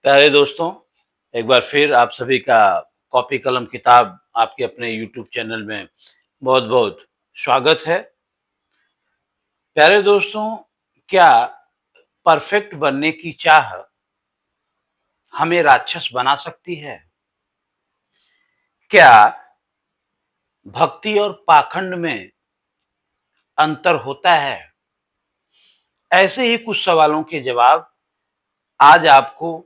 प्यारे दोस्तों, एक बार फिर आप सभी का कॉपी कलम किताब आपके अपने यूट्यूब चैनल में बहुत-बहुत स्वागत है। प्यारे दोस्तों, क्या परफेक्ट बनने की चाह हमें राक्षस बना सकती है? क्या भक्ति और पाखंड में अंतर होता है? ऐसे ही कुछ सवालों के जवाब आज आपको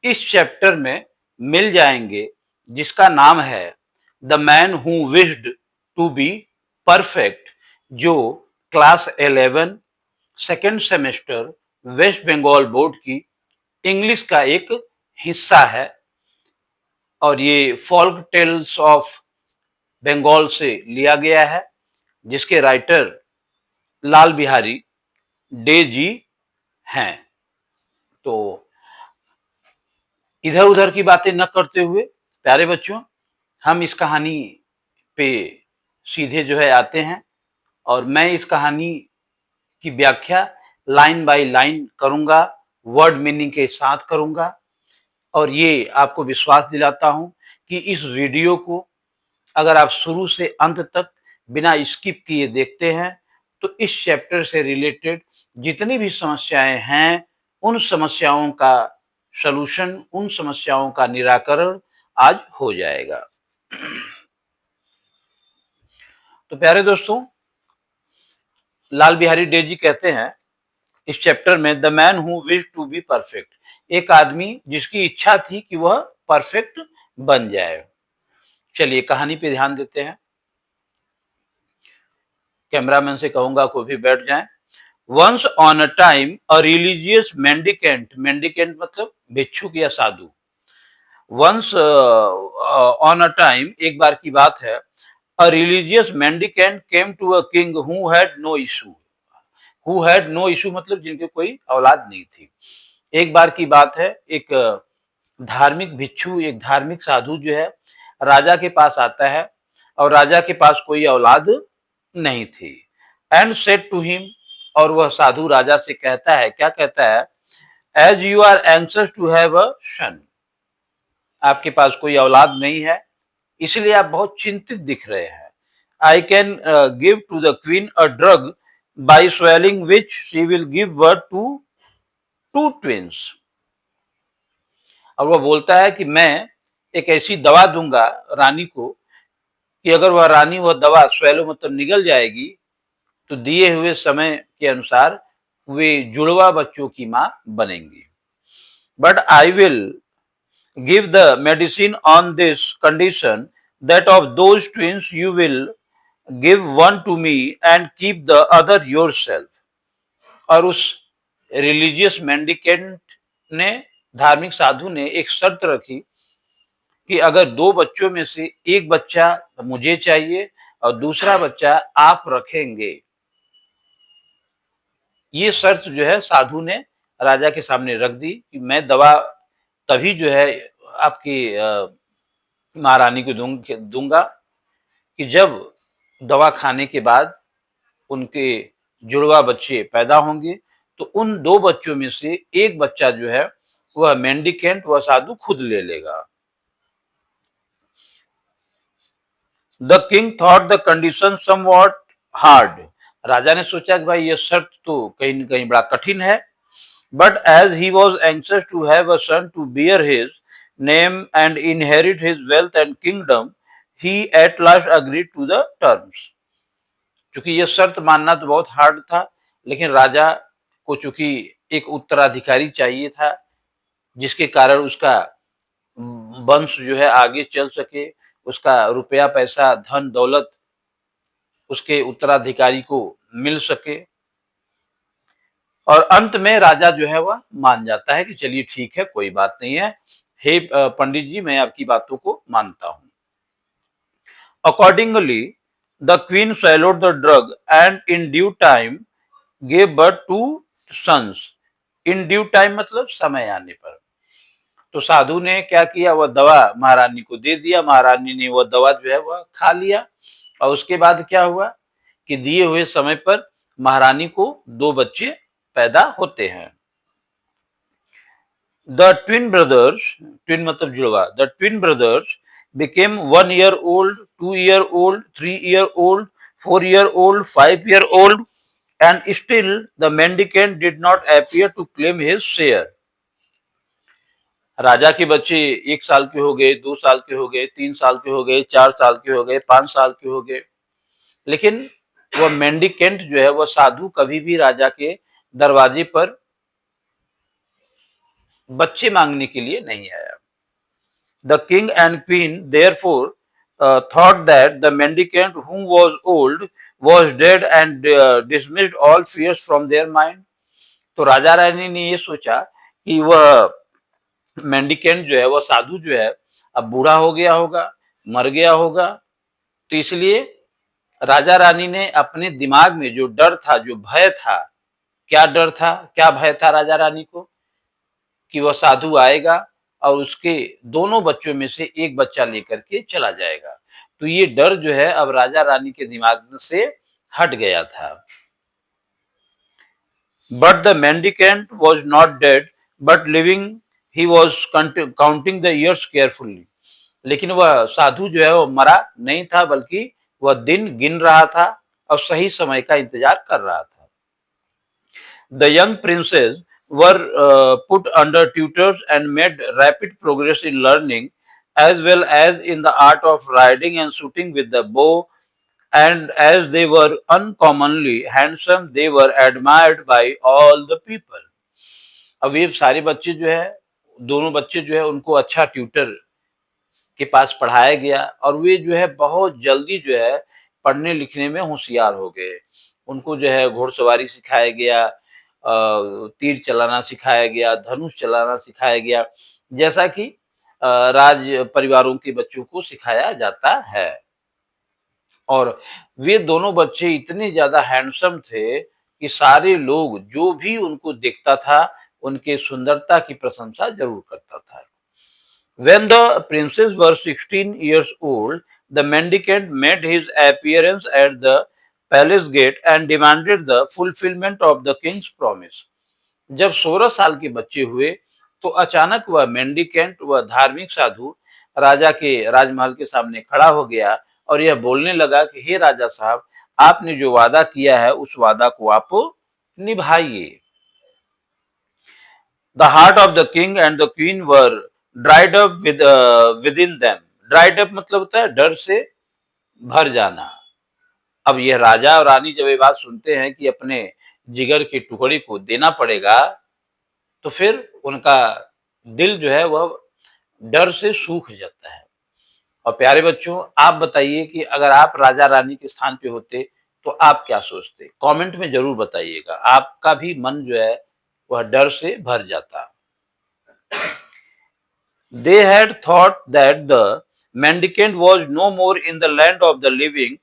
इस चैप्टर में मिल जाएंगे, जिसका नाम है the man who wished to be perfect, जो class 11 second semester West Bengal board की इंग्लिश का एक हिस्सा है। और ये फोल्क टेल्स ऑफ बंगाल से लिया गया है, जिसके राइटर लाल बिहारी डे जी हैं। तो इधर उधर की बातें न करते हुए प्यारे बच्चों, हम इस कहानी पे सीधे जो है आते हैं। और मैं इस कहानी की व्याख्या लाइन बाय लाइन करूंगा, वर्ड मीनिंग के साथ करूंगा। और ये आपको विश्वास दिलाता हूं कि इस वीडियो को अगर आप शुरू से अंत तक बिना स्किप किए देखते हैं, तो इस चैप्टर से रिलेटेड जितनी भी समस्याएं हैं, उन समस्याओं का सलूशन, उन समस्याओं का निराकरण आज हो जाएगा। तो प्यारे दोस्तों, लाल बिहारी डे जी कहते हैं इस चैप्टर में, the man who wish to be perfect, एक आदमी जिसकी इच्छा थी कि वह परफेक्ट बन जाए। चलिए कहानी पे ध्यान देते हैं। कैमरामैन से कहूंगा कोई भी बैठ जाए। Once upon a time a religious mendicant, mendicant मतलब भिक्षुक या साधु। वंस ऑन अ टाइम, एक बार की बात है, a religious mendicant came to a king who had no issue. Who had no issue मतलब जिनके कोई औलाद नहीं थी। एक बार की बात है, एक धार्मिक भिक्षु, एक धार्मिक साधु जो है राजा के पास आता है, और राजा के पास कोई औलाद नहीं थी। एंड सेड टू हिम, और वह साधु राजा से कहता है, क्या कहता है, as you are anxious to have a son, आपके पास कोई औलाद नहीं है, इसलिए आप बहुत चिंतित दिख रहे हैं। I can give to the queen a drug by swallowing which she will give birth to two twins. और वह बोलता है कि मैं एक ऐसी दवा दूंगा रानी को कि अगर वह रानी वह दवा स्वेलो मतलब निगल जाएगी, तो दिए हुए समय के अनुसार वे जुड़वा बच्चों की मां बनेंगी। But I will give the medicine on this condition that of those twins you will give one to me and keep the other yourself. और उस रिलीजियस मेंडिकेंट ने, धार्मिक साधु ने एक शर्त रखी कि अगर दो बच्चों में से एक बच्चा मुझे चाहिए और दूसरा बच्चा आप रखेंगे। ये शर्त जो है साधु ने राजा के सामने रख दी कि मैं दवा तभी जो है आपकी महारानी को दूंगा कि जब दवा खाने के बाद उनके जुड़वा बच्चे पैदा होंगे, तो उन दो बच्चों में से एक बच्चा जो है वह मेंडिकेंट, वह साधु खुद ले लेगा। The king thought the condition somewhat hard, राजा ने सोचा कि भाई ये शर्त तो कहीं न कहीं बड़ा कठिन है। But as he was anxious to have a son to bear his name and inherit his wealth and kingdom, he at last agreed to the terms. क्योंकि ये शर्त मानना तो बहुत हार्ड था, लेकिन राजा को चूंकि एक उत्तराधिकारी चाहिए था, जिसके कारण उसका वंश जो है आगे चल सके, उसका रुपया पैसा धन दौलत उसके उत्तराधिकारी को मिल सके। और अंत में राजा जो है वह मान जाता है कि चलिए ठीक है, कोई बात नहीं है, हे पंडित जी मैं आपकी बातों को मानता हूं। Accordingly the queen swallowed the drug and in due time gave birth to sons. In due time मतलब समय आने पर। तो साधु ने क्या किया, वह दवा महारानी को दे दिया, महारानी ने वह दवा जो है वह खा लिया। और उसके बाद क्या हुआ कि दिए हुए समय पर महारानी को दो बच्चे पैदा होते हैं। द ट्विन मतलब जुड़वा, the twin brothers became 1 year old, 2 year old, 3 year old, 4 year old, 5 year old, and still the mendicant did not appear to claim his share. राजा के बच्चे 1 साल के हो गए, 2 साल के हो गए, 3 साल के हो गए, 4 साल के हो गए, 5 साल के हो गए, लेकिन वह मेंडिकेंट जो है वह साधु कभी भी राजा के दरवाजे पर बच्चे मांगने के लिए नहीं आया। The king and queen therefore thought that the mendicant, who was old, was dead and dismissed all fears from their mind. तो राजा रानी ने ये सोचा कि वह मेंडिकेंट जो है वह साधु जो है अब बूढ़ा हो गया होगा, मर गया होगा, तो इसलिए राजा रानी ने अपने दिमाग में जो डर था, जो भय था, क्या डर था, क्या भय था राजा रानी को कि वह साधु आएगा और उसके दोनों बच्चों में से एक बच्चा लेकर के चला जाएगा। तो ये डर जो है अब राजा रानी के दिमाग से हट गया था। But the mendicant was not dead but living, he was counting the years carefully. लेकिन वह साधु जो है वो मरा नहीं था, बल्कि वह दिन गिन रहा था और सही समय का इंतजार कर रहा था। The young princess were put under tutors and made rapid progress in learning as well as in the art of riding and shooting with the bow, and as they were uncommonly handsome they were admired by all the people. अब ये सारे बच्चे जो है, दोनों बच्चे जो है उनको अच्छा ट्यूटर के पास पढ़ाया गया और वे जो है बहुत जल्दी जो है पढ़ने लिखने में होशियार हो गए। उनको जो है घोड़सवारी सिखाया गया, तीर चलाना सिखाया गया, धनुष चलाना सिखाया गया, जैसा कि राज परिवारों के बच्चों को सिखाया जाता है। और वे दोनों बच्चे इतने ज्यादा हैंडसम थे कि सारे लोग जो भी उनको देखता था उनके सुंदरता की प्रशंसा जरूर करता था। When the princes were 16 years old, the mendicant made his appearance at the palace gate and demanded the fulfillment of the king's promise. जब 16 साल के बच्चे हुए तो अचानक वह मेंडिकेंट, वह धार्मिक साधु, राजा के राजमहल के सामने खड़ा हो गया और यह बोलने लगा कि हे राजा साहब, आपने जो वादा किया है उस वादा को आप निभाइए। The heart of the king and the queen were dried up within them. Dried up मतलब होता है डर से भर जाना। अब यह राजा और रानी जब ये बात सुनते हैं कि अपने जिगर के टुकड़े को देना पड़ेगा, तो फिर उनका दिल जो है वह डर से सूख जाता है। और प्यारे बच्चों, आप बताइए कि अगर आप राजा रानी के स्थान पे होते तो आप क्या सोचते? कमेंट में जरूर बताइएगा। आपका भी मन जो है वह डर से भर जाता। They had thought that the mendicant was no more in the land of the living,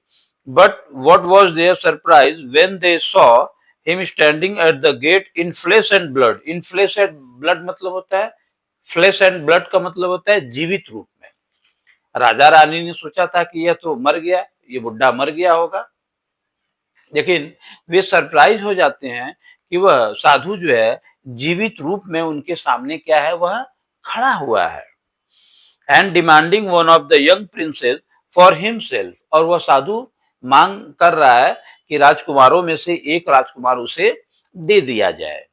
but what was their surprise when they saw him standing at the gate in flesh and blood. In flesh and blood मतलब होता है, flesh and blood का मतलब होता है जीवित रूप में। राजा रानी ने सोचा था कि यह तो मर गया, ये बुढ़ा मर गया होगा, लेकिन वे सरप्राइज हो जाते हैं कि वह साधु जो है जीवित रूप में उनके सामने क्या है, वह खड़ा हुआ है। And demanding one of the young princess for himself, और वह साधु मांग कर रहा है कि राजकुमारों में से एक राजकुमार उसे दे दिया जाए।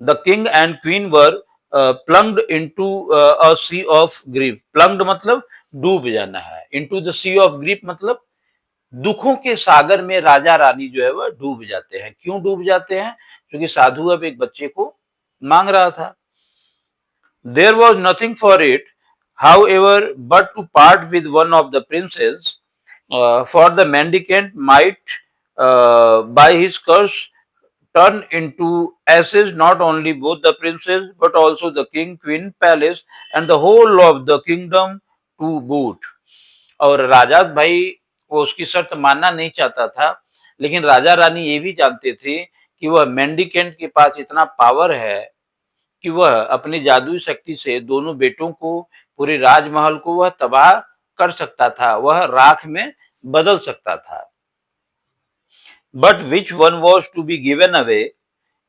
The king and queen were plunged into a sea of grief. Plunged मतलब डूब जाना है, into the sea of grief मतलब दुखों के सागर में राजा रानी जो है वह डूब जाते हैं। क्यों डूब जाते हैं? क्योंकि साधु अब एक बच्चे को मांग रहा था। There was nothing for it, however, but to part with one of the princes, for the mendicant might, by his curse, turn into ashes not only both the princes, but also the king, queen, palace, and the whole of the kingdom to boot. और राजा भाई वो उसकी शर्त मानना नहीं चाहता था, लेकिन राजा रानी ये भी जानते थे कि वह मेंडिकेंट के पास इतना पावर है कि वह अपनी जादुई शक्ति से दोनों बेटों को, पूरे राजमहल को वह तबाह कर सकता था, वह राख में बदल सकता था। But which one was to be given away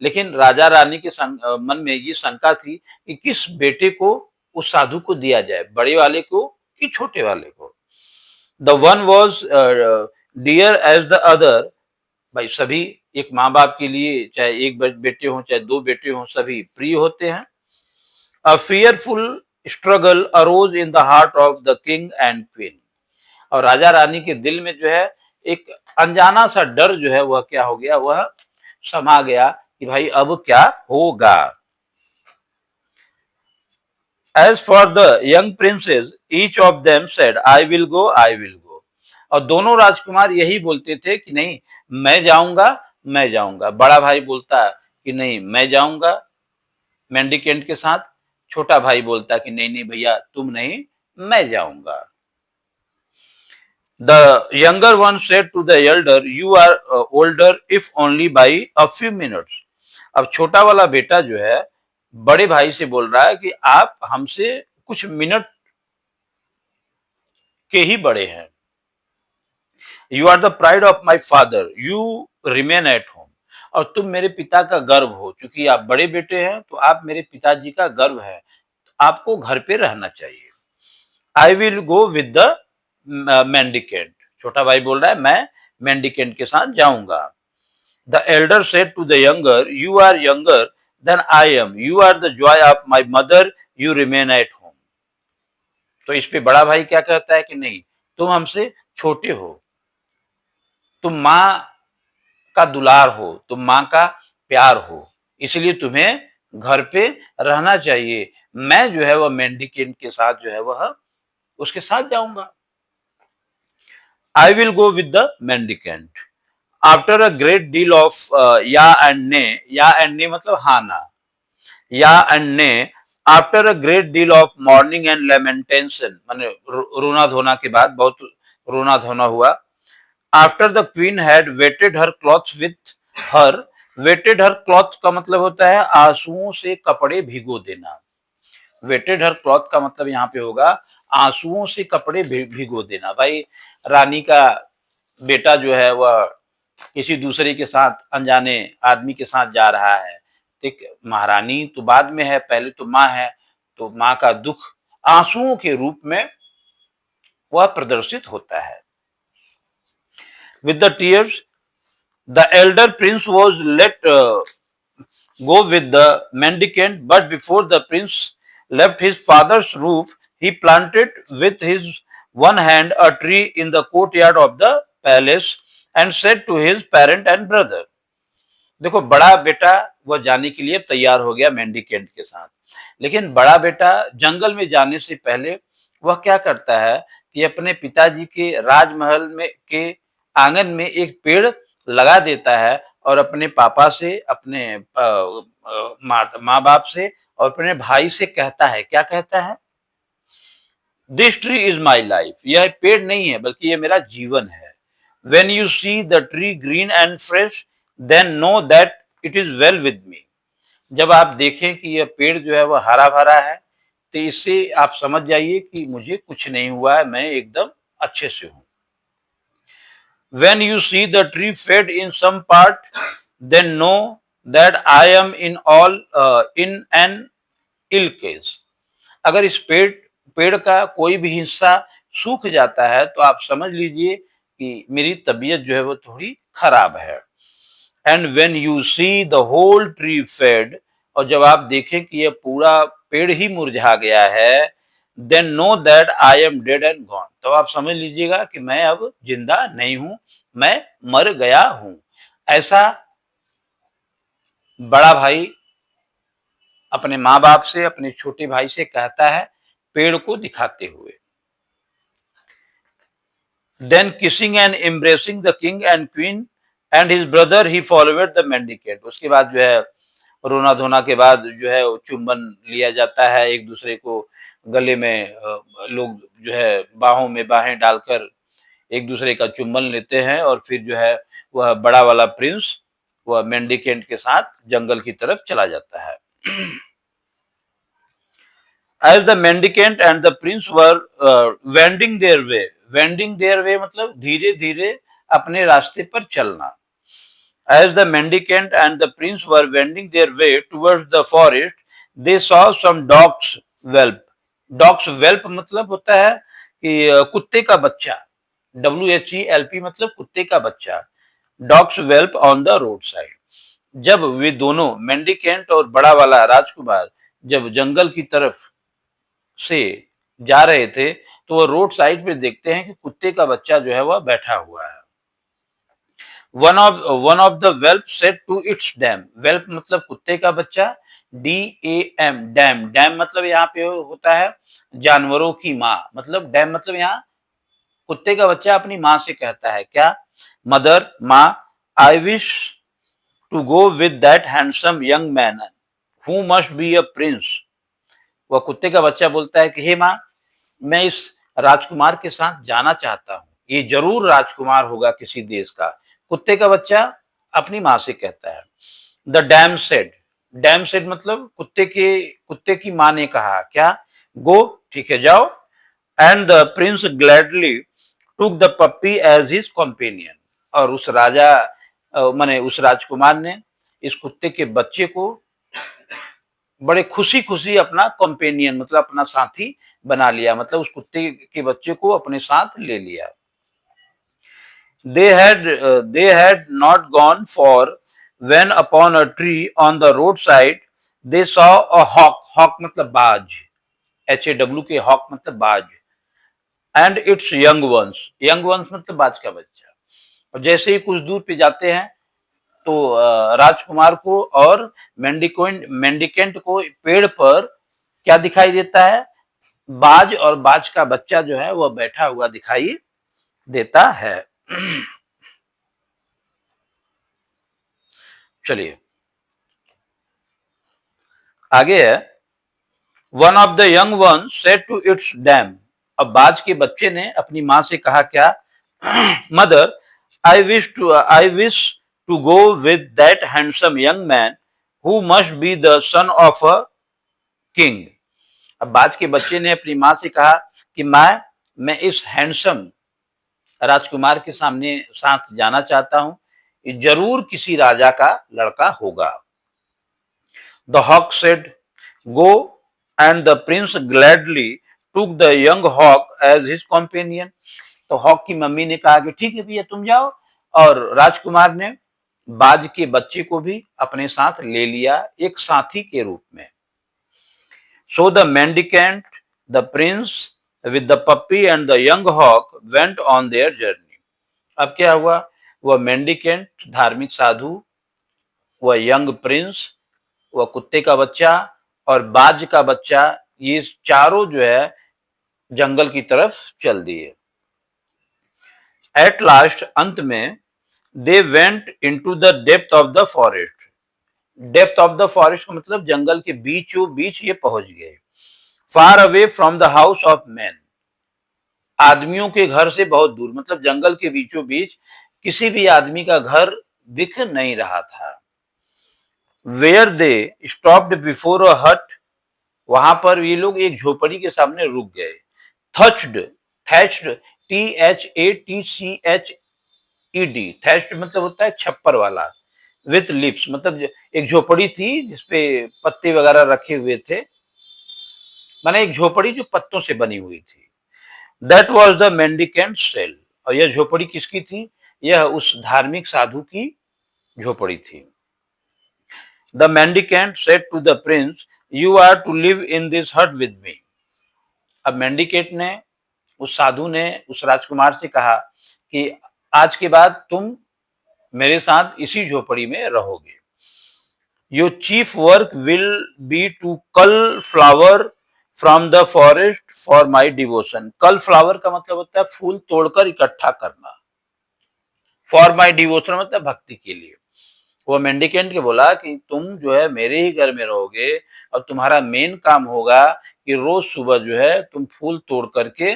लेकिन राजा रानी के मन में ये शंका थी कि किस बेटे को उस साधु को दिया जाए, बड़े वाले को कि छोटे वाले को। The one was dear as the other, भाई सभी एक माँ बाप के लिए, चाहे एक बेटे हों चाहे दो बेटे हों, सभी प्रिय होते हैं। A fearful struggle arose in the heart of the king and queen, और राजा रानी के दिल में जो है एक अनजाना सा डर जो है वह क्या हो गया, वह समा गया कि भाई अब क्या होगा। As for the young princes, each of them said, I will go, I will go. और दोनों राजकुमार यही बोलते थे कि नहीं मैं जाऊंगा, मैं जाऊंगा। बड़ा भाई बोलता कि नहीं मैं जाऊंगा मेंडिकेंट के साथ, छोटा भाई बोलता कि नहीं नहीं भैया तुम नहीं, मैं जाऊंगा। The younger one said to the elder, you are older if only by a few minutes. अब छोटा वाला बेटा जो है बड़े भाई से बोल रहा है कि आप हमसे कुछ मिनट के ही बड़े हैं। You are the pride of my father, you remain at home, और तुम मेरे पिता का गर्व हो, क्योंकि आप बड़े बेटे हैं तो आप मेरे पिताजी का गर्व है, आपको घर पे रहना चाहिए। I will go with the mendicant, छोटा भाई बोल रहा है मैं मेंडिकेंट के साथ जाऊंगा। The elder said to the younger, you are younger than I am, you are the joy of my mother, you remain at home. तो इस पे बड़ा भाई क्या कहता है कि नहीं तुम हमसे छोटे हो, तुम माँ का दुलार हो, तुम माँ का प्यार हो, इसलिए तुम्हें घर पे रहना चाहिए। मैं जो है वह मेंडिकेंट के साथ जो है वह उसके साथ जाऊंगा। I will go with the mendicant. After a great deal of या and nay मतलब हाँ ना, या and nay, after a great deal of mourning and lamentation, माने रोना धोना के बाद बहुत रोना धोना हुआ। After the queen had wetted her clothes with her, wetted her cloth का मतलब होता है आंसुओं से कपड़े भिगो देना। वेटेड हर क्लॉथ का मतलब यहाँ पे होगा आंसुओं से कपड़े भिगो देना। भाई रानी का बेटा जो है वह किसी दूसरे के साथ, अनजाने आदमी के साथ जा रहा है, ठीक, महारानी तो बाद में है, पहले तो माँ है, तो माँ का दुख आंसुओं के रूप में वह प्रदर्शित होता है। With the tears the elder prince was let go with the mendicant, but before the prince left his father's roof, he planted with his one hand a tree in the courtyard of the palace and said to his parent and brother. देखो बड़ा बेटा वह जाने के लिए तैयार हो गया मेंडिकेंट के साथ, लेकिन बड़ा बेटा जंगल में जाने से पहले वह क्या करता है कि अपने पिताजी के राजमहल में के आंगन में एक पेड़ लगा देता है और अपने पापा से, अपने माँ बाप से और अपने भाई से कहता है, क्या कहता है, this tree is my life, यह पेड़ नहीं है बल्कि यह मेरा जीवन है। When you see the tree green and fresh then know that it is well with me, जब आप देखें कि यह पेड़ जो है वह हरा भरा है तो इससे आप समझ जाइए कि मुझे कुछ नहीं हुआ है, मैं एकदम अच्छे से हूं। When you see the tree fade in some part, then know that I am in an ill case. अगर इस पेड़ का कोई भी हिस्सा सूख जाता है तो आप समझ लीजिए कि मेरी तबीयत जो है वो थोड़ी खराब है। And when you see the whole tree fade, और जब आप देखें कि यह पूरा पेड़ ही मुरझा गया है, then know that I am dead and gone, तो आप समझ लीजिएगा कि मैं अब जिंदा नहीं हूं, मैं मर गया हूं। ऐसा बड़ा भाई अपने माँ बाप से, अपने छोटे भाई से कहता है पेड़ को दिखाते हुए। Then kissing and embracing the king and queen and his brother, he followed the mendicant. उसके बाद जो है रोना धोना के बाद जो है चुंबन लिया जाता है, एक दूसरे को गले में लोग जो है बाहों में बाहें डालकर एक दूसरे का चुंबन लेते हैं और फिर जो है वह बड़ा वाला प्रिंस वह मेंडिकेंट के साथ जंगल की तरफ चला जाता है। As the mendicant and the prince were wending their way मतलब धीरे धीरे अपने रास्ते पर चलना। As the mendicant and the prince were wending their way towards the forest, they saw some dogs whelp. Dogs whelp मतलब होता है कि कुत्ते का बच्चा, WHELP मतलब कुत्ते का बच्चा. Dogs whelp on the roadside. जब वे दोनों मेंडिकेंट और बड़ा वाला राजकुमार जब जंगल की तरफ से जा रहे थे, तो वो रोड साइड पे देखते हैं कि कुत्ते का बच्चा जो है वह बैठा हुआ है. one of the whelp said to its dam. whelp मतलब कुत्ते का बच्चा, DAM, डैम. डैम मतलब यहाँ पे होता है जानवरों की माँ. मतलब डैम मतलब यहाँ कुत्ते का बच्चा अपनी माँ से कहता है क्या? मदर, माँ, I wish to go with that handsome young man who must be a prince. वह कुत्ते का बच्चा बोलता है कि हे माँ, मैं इस राजकुमार के साथ जाना चाहता हूँ, ये जरूर राजकुमार होगा किसी देश का. कुत्ते का बच्चा अपनी माँ से कहता है. The dam said. Dam said मतलब कुत्ते की माँ ने कहा क्या? गो, ठीक है जाओ. And the prince gladly took the puppy as his companion. और उस राजा माने उस राजकुमार ने इस कुत्ते के बच्चे को बड़े खुशी खुशी अपना कंपेनियन मतलब अपना साथी बना लिया. मतलब उस कुत्ते के बच्चे को अपने साथ ले लिया. They had not gone far when upon a tree on the roadside they saw a hawk. Hawk मतलब बाज, HAW के hawk मतलब बाज. And its young ones. Young ones मतलब बाज का बच्चा. और जैसे ही कुछ दूर पे जाते हैं तो राजकुमार को और मेंडिकेंट को पेड़ पर क्या दिखाई देता है? बाज, और बाज का बच्चा जो है वह बैठा हुआ दिखाई देता है. चलिए आगे है. One of the young one said to its dam. अब बाज के बच्चे ने अपनी माँ से कहा क्या? Mother, I wish to go with that handsome young man who must be the son of a king. अब बाज के बच्चे ने अपनी माँ से कहा कि माँ, मैं इस हैंडसम राजकुमार के साथ जाना चाहता हूँ, ये जरूर किसी राजा का लड़का होगा. The hawk said, go, and the prince gladly took the young hawk as his companion. तो हॉक की मम्मी ने कहा कि ठीक है भैया तुम जाओ, और राजकुमार ने बाज के बच्चे को भी अपने साथ ले लिया एक साथी के रूप में. So the mendicant, the prince with the puppy and the young hawk went on their journey. अब क्या हुआ? वह मेंडिकेंट धार्मिक साधु, वह यंग प्रिंस, वह कुत्ते का बच्चा और बाज का बच्चा, ये चारों जो है जंगल की तरफ चल दिए. एट लास्ट, अंत में, they went into the depth of the forest. Depth of the forest का मतलब जंगल के बीचों बीच ये पहुंच गए. Far away from the house of man. आदमियों के घर से बहुत दूर, मतलब जंगल के बीचों बीच किसी भी आदमी का घर दिख नहीं रहा था. Where they stopped before a hut. वहां पर ये लोग एक झोपड़ी के सामने रुक गए. थच्ड, थैच्ड, THATCHED. थैच्ड मतलब होता है छप्पर वाला. विथ लिप्स मतलब एक झोपड़ी थी जिसपे पत्ते वगैरह रखे हुए थे, माने एक झोपड़ी जो पत्तों से बनी हुई थी. That was the mendicant cell. और यह झोपड़ी किसकी थी? यह उस धार्मिक साधु की झोपड़ी थी. The mendicant said to the prince, "You are to live in this hut with me." अब मेंडिकेट ने, उस साधु ने उस राजकुमार से कहा कि आज के बाद तुम मेरे साथ इसी झोपड़ी में रहोगे. Your chief work will be to cull flower from the forest for my devotion. Cull flower का मतलब होता है फूल तोड़कर इकट्ठा करना. For my devotion मतलब भक्ति के लिए. वो मेंडिकेंट के बोला कि तुम जो है मेरे ही घर में रहोगे और तुम्हारा मेन काम होगा कि रोज सुबह जो है तुम फूल तोड़ करके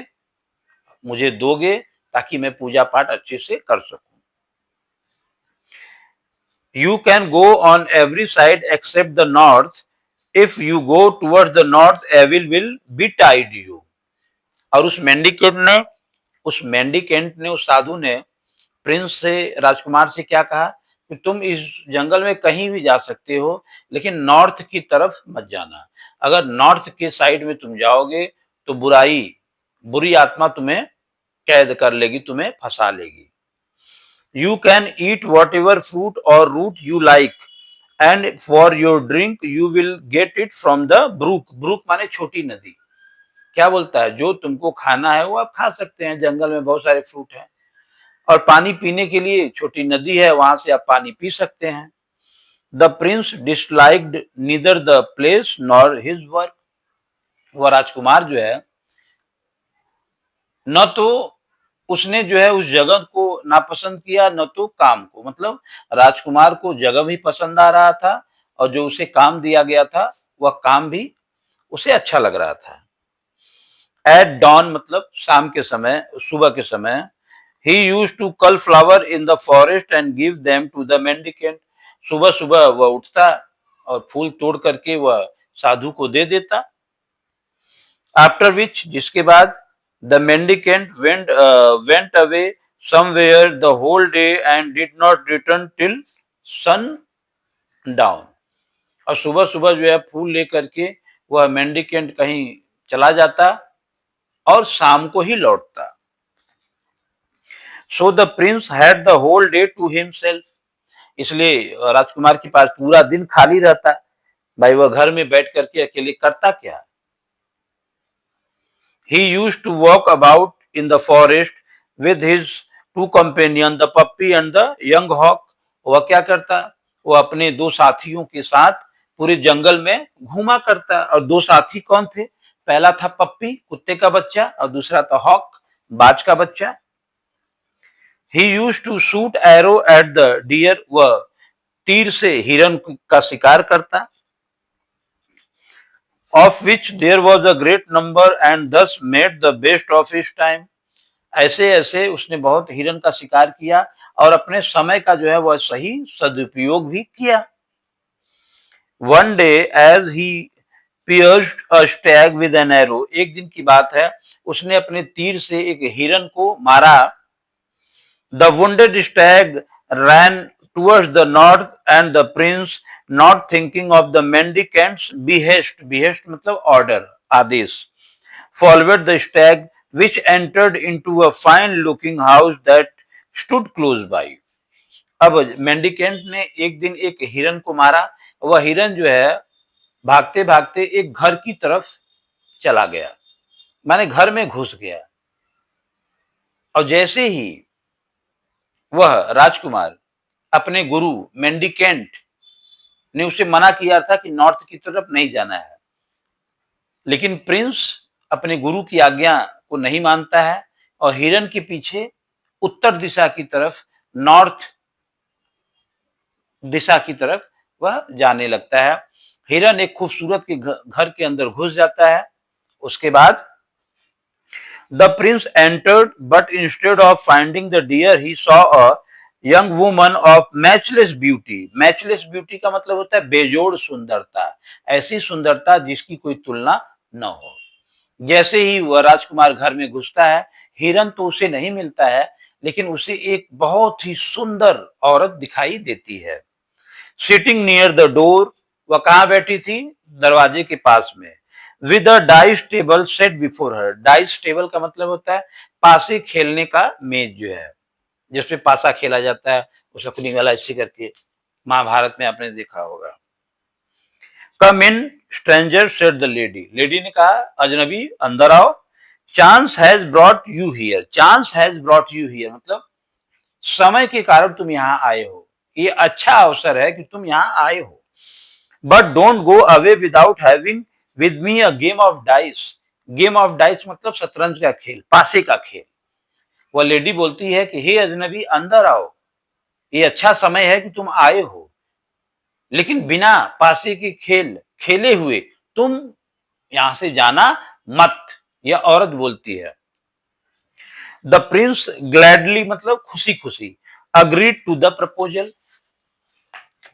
मुझे दोगे ताकि मैं पूजा पाठ अच्छे से कर सकूं. You can go on every side except the north. If you go towards the north, evil will betide you. और उस मेंडिकेंट ने, उस साधु ने प्रिंस से, राजकुमार से क्या कहा कि तुम इस जंगल में कहीं भी जा सकते हो, लेकिन नॉर्थ की तरफ मत जाना। अगर नॉर्थ के साइड में तुम जाओगे तो बुरी आत्मा तुम्हें कैद कर लेगी, तुम्हें फंसा लेगी। You can eat whatever fruit or root you like and for your drink you will get it from the brook. Brook माने छोटी नदी। क्या बोलता है, जो तुमको खाना है वो आप खा सकते हैं, जंगल में बहुत सारे फ्रूट हैं, और पानी पीने के लिए छोटी नदी है, वहां से आप पानी पी सकते हैं। The Prince disliked neither the place nor his work. वह राजकुमार जो है, न तो उसने जो है उस जगह को नापसंद किया, न तो काम को। मतलब राजकुमार को जगह भी पसंद आ रहा था, और जो उसे काम दिया गया था वह काम भी उसे अच्छा लग रहा था। एट डॉन मतलब शाम के समय, सुबह के समय। He used to cull flower in the forest and give them to the mendicant. सुबह सुबह वह उठता और फूल तोड़ करके वह साधु को दे देता। After which, जिसके बाद the mendicant went away somewhere the whole day and did not return till sundown. और सुबह सुबह जो है फूल लेकर के वह मेंडिकेंट कहीं चला जाता और शाम को ही लौटता। So the prince had the whole day to himself. इसलिए राजकुमार के पास पूरा दिन खाली रहता। भाई वह घर में बैठ करके अकेले करता क्या। He used to walk about in the forest with his two companions, the puppy and the young hawk. वह क्या करता, वह अपने दो साथियों के साथ पूरे जंगल में घूमा करता। और दो साथी कौन थे, पहला था पप्पी कुत्ते का बच्चा, और दूसरा था हॉक बाज का बच्चा। He used to shoot arrow at the deer. वह तीर से हिरन का शिकार करता। Of which there was a great number and thus made the best of his time. ऐसे ऐसे उसने बहुत हिरन का शिकार किया और अपने समय का जो है वह सही सदुपयोग भी किया। One day as he pierced a stag with an arrow. एक दिन की बात है, उसने अपने तीर से एक हिरन को मारा। The wounded stag ran towards the north and the prince, not thinking of the mendicant's behest, behest मतलब order, आदेश, followed the stag which entered into a fine looking house that stood close by. अब mendicant ने एक दिन एक हिरन को मारा। वह हिरन जो है भागते भागते एक घर की तरफ चला गया, माने घर में घुस गया। और जैसे ही वह राजकुमार अपने गुरु मेंडिकेंट ने उसे मना किया था कि नॉर्थ की तरफ नहीं जाना है, लेकिन प्रिंस अपने गुरु की आज्ञा को नहीं मानता है और हिरन के पीछे उत्तर दिशा की तरफ, नॉर्थ दिशा की तरफ वह जाने लगता है। हिरन एक खूबसूरत के घर के अंदर घुस जाता है। उसके बाद The prince entered, but instead of finding the deer, he saw a young woman of matchless beauty. Matchless beauty का मतलब होता है बेजोड़ सुंदरता, ऐसी सुंदरता जिसकी कोई तुलना न हो। जैसे ही वह राजकुमार घर में घुसता है, हिरन तो उसे नहीं मिलता है, लेकिन उसे एक बहुत ही सुंदर औरत दिखाई देती है। Sitting near the door, वह कहाँ बैठी थी, दरवाजे के पास में। With a dice table set before her. Dice table का मतलब होता है पासे खेलने का मेज जो है, जिसपे पासा खेला जाता है, उसकनी वाला ऐसे करके, महाभारत में आपने देखा होगा। Come in, stranger, said the lady. Lady ने कहा, अजनबी अंदर आओ। Chance has brought you here. Chance has brought you here मतलब समय के कारण तुम यहाँ आए हो, ये अच्छा अवसर है कि तुम यहाँ आए हो। But don't go away without having with me a game of dice. Game of dice मतलब शतरंज का खेल, पासे का खेल। वह लेडी बोलती है कि हे अजनबी अंदर आओ, ये अच्छा समय है कि तुम आए हो, लेकिन बिना पासे के खेल खेले हुए तुम यहां से जाना मत, यह औरत बोलती है। द प्रिंस ग्लैडली मतलब खुशी खुशी, अग्रीड टू द प्रपोजल।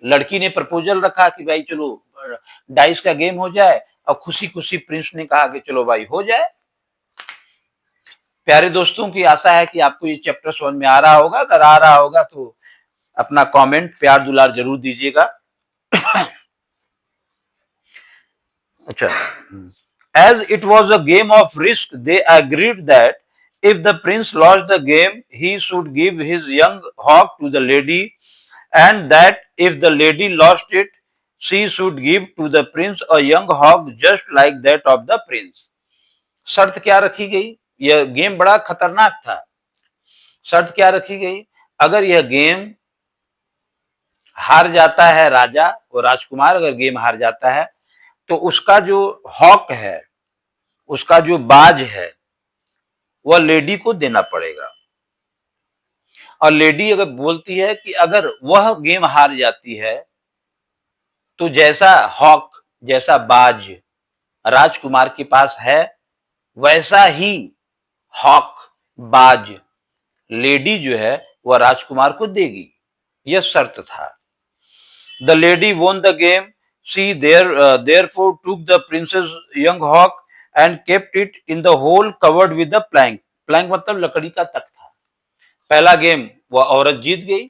लड़की ने प्रपोजल रखा कि भाई चलो डाइस का गेम हो जाए, और खुशी खुशी प्रिंस ने कहा कि चलो भाई हो जाए। प्यारे दोस्तों की आशा है कि आपको ये चैप्टर समझ में आ रहा होगा। अगर आ रहा होगा तो अपना कमेंट प्यार दुलार जरूर दीजिएगा। अच्छा, as it was a game of risk, they agreed that if the prince lost the game, he should give his young hawk to the lady, and that if the lady lost it, she should give to the prince a young hawk just like that of the prince. शर्त क्या रखी गई? यह game बड़ा खतरनाक था। शर्त क्या रखी गई? अगर यह गेम हार जाता है राजा और राजकुमार, अगर गेम हार जाता है तो उसका जो हॉक है, उसका जो बाज है, वह लेडी को देना पड़ेगा। और लेडी अगर बोलती है कि अगर वह गेम हार जाती है तो जैसा हॉक, जैसा बाज राजकुमार के पास है, वैसा ही हॉक, बाज लेडी जो है वह राजकुमार को देगी। यह शर्त था। The lady won the game. She therefore took the prince's young hawk and kept it in the hole covered with the plank. plank मतलब लकड़ी का तख्ता। पहला गेम वह औरत जीत गई,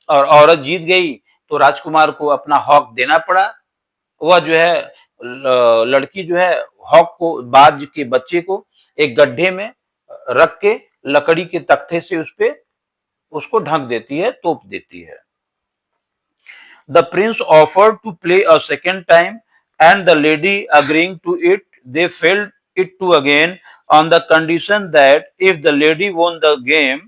और औरत जीत गई तो राजकुमार को अपना हॉक देना पड़ा। वह जो है लड़की जो है हॉक को, बाज के बच्चे को एक गड्ढे में रख के लकड़ी के तख्ते से उस पे उसको ढक देती है, तोप देती है। The prince offered to play a second time, and the lady agreeing to it, they fell it to again on the condition that if the lady won the game,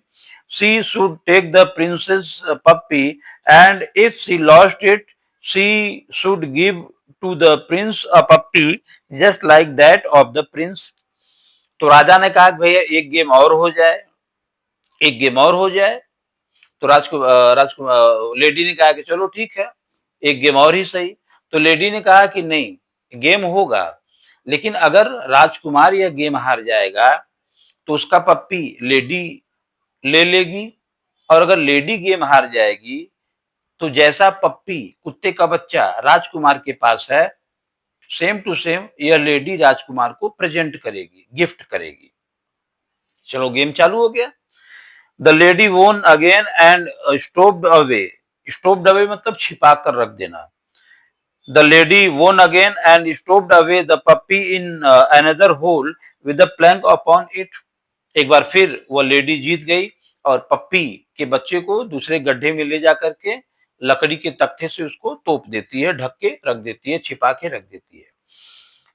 she should take the prince's puppy, and if she lost it, she should give to the prince a puppy just like that of the prince. तो राजा ने कहा भैया एक game और हो जाए, एक game और हो जाए। तो राजकुमार लेडी ने कहा कि चलो ठीक है, एक गेम और ही सही। तो लेडी ने कहा कि नहीं, गेम होगा, लेकिन अगर राजकुमार यह गेम हार जाएगा तो उसका पप्पी लेडी ले लेगी, और अगर लेडी गेम हार जाएगी तो जैसा पप्पी, कुत्ते का बच्चा राजकुमार के पास है, सेम टू सेम यह लेडी राजकुमार को प्रेजेंट करेगी, गिफ्ट करेगी। चलो गेम चालू हो गया। The lady won again and stopped away. Stopped away मतलब छिपा कर रख देना। The lady won again and stopped away the puppy in another hole with the plank upon it. एक बार फिर वह लेडी जीत गई और पप्पी के बच्चे को दूसरे गड्ढे में ले जा करके लकड़ी के तख्ते से उसको तोप देती है, ढक के रख देती है, छिपा के रख देती है।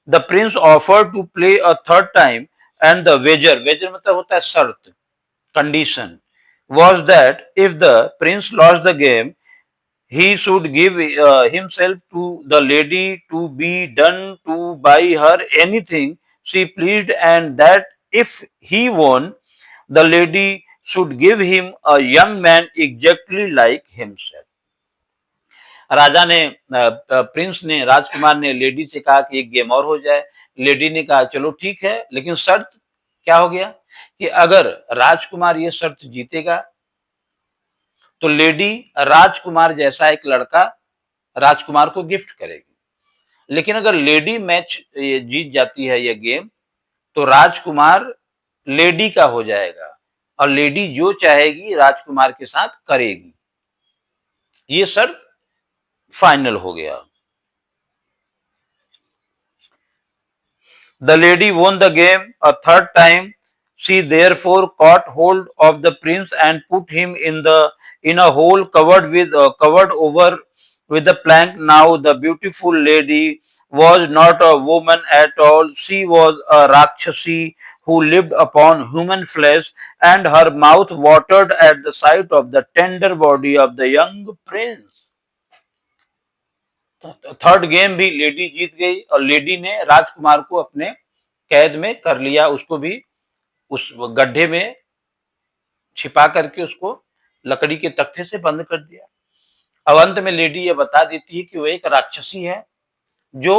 The prince offered to play a third time and the wager, wager मतलब होता है शर्त, condition was that if the prince lost the game, he should give himself to the lady to be done to buy her anything she pleased, and that if he won, the lady should give him a young man exactly like himself. राजा ने, Prince ने, राजकुमार ने lady से कहा कि एक game और हो जाए। लेडी ने कहा चलो ठीक है, लेकिन शर्त क्या हो गया कि अगर राजकुमार ये शर्त जीतेगा तो लेडी राजकुमार जैसा एक लड़का राजकुमार को गिफ्ट करेगी। लेकिन अगर लेडी मैच जीत जाती है ये गेम, तो राजकुमार लेडी का हो जाएगा और लेडी जो चाहेगी राजकुमार के साथ करेगी। ये शर्त फाइनल हो गया। The lady won the game a third time. She therefore caught hold of the prince and put him in a hole covered over with a plank. Now the beautiful lady was not a woman at all. She was a Rakshasi who lived upon human flesh, and her mouth watered at the sight of the tender body of the young prince. Third game भी lady जीत गई और lady ने राजकुमार को अपने कैद में कर लिया, उसको भी उस गड्ढे में छिपा करके उसको लकड़ी के तख्ते से बंद कर दिया। अब अंत में लेडी ये बता देती है कि वो एक राक्षसी है जो